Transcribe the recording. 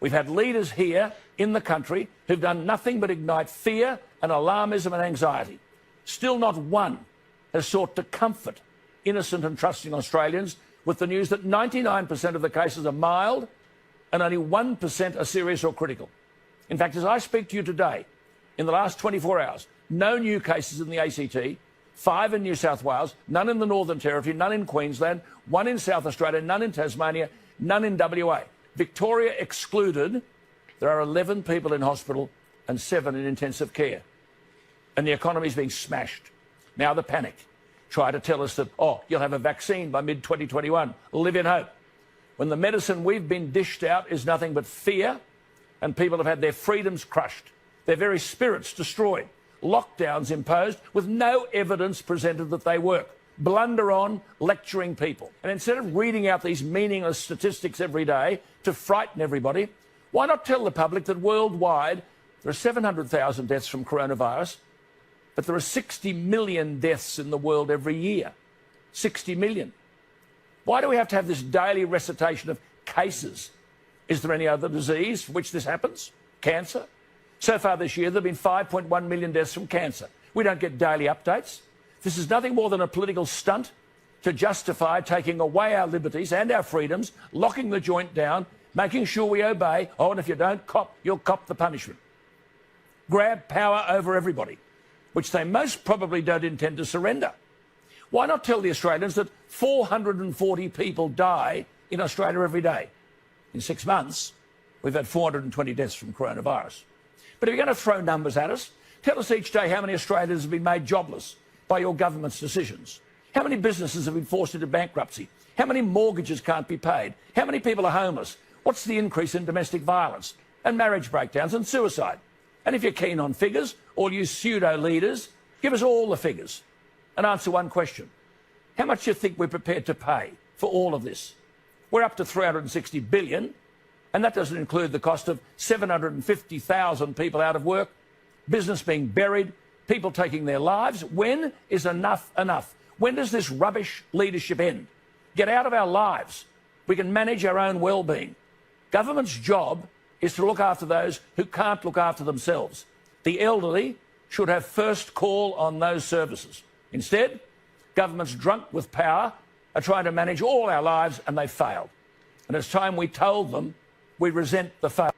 We've had leaders here in the country who've done nothing but ignite fear and alarmism and anxiety. Still not one has sought to comfort innocent and trusting Australians with the news that 99% of the cases are mild and only 1% are serious or critical. In fact, as I speak to you today, in the last 24 hours, no new cases in the ACT, 5 in New South Wales, none in the Northern Territory, none in Queensland, 1 in South Australia, none in Tasmania, none in WA. Victoria excluded, there are 11 people in hospital and 7 in intensive care. And the economy is being smashed. Now the panic. Try to tell us that, oh, you'll have a vaccine by mid-2021. Live in hope. When the medicine we've been dished out is nothing but fear, and people have had their freedoms crushed, their very spirits destroyed, lockdowns imposed with no evidence presented that they work. Blunder on, lecturing people. And instead of reading out these meaningless statistics every day to frighten everybody, why not tell the public that worldwide there are 700,000 deaths from coronavirus, but there are 60 million deaths in the world every year. 60 million. Why do we have to have this daily recitation of cases? Is there any other disease for which this happens? Cancer? So far this year, there have been 5.1 million deaths from cancer. We don't get daily updates. This is nothing more than a political stunt to justify taking away our liberties and our freedoms, locking the joint down, making sure we obey. Oh, and if you don't cop, you'll cop the punishment. Grab power over everybody, which they most probably don't intend to surrender. Why not tell the Australians that 440 people die in Australia every day? In 6 months, we've had 420 deaths from coronavirus. But if you're going to throw numbers at us, tell us each day how many Australians have been made jobless by your government's decisions. How many businesses have been forced into bankruptcy? How many mortgages can't be paid? How many people are homeless? What's the increase in domestic violence and marriage breakdowns and suicide? And if you're keen on figures, all you pseudo-leaders, give us all the figures and answer one question. How much do you think we're prepared to pay for all of this? We're up to $360 billion, and that doesn't include the cost of 750,000 people out of work, business being buried, people taking their lives. When is enough enough? When does this rubbish leadership end? Get out of our lives. We can manage our own well-being. Government's job is to look after those who can't look after themselves. The elderly should have first call on those services. Instead, governments drunk with power are trying to manage all our lives, and they've failed. And it's time we told them we resent the failure.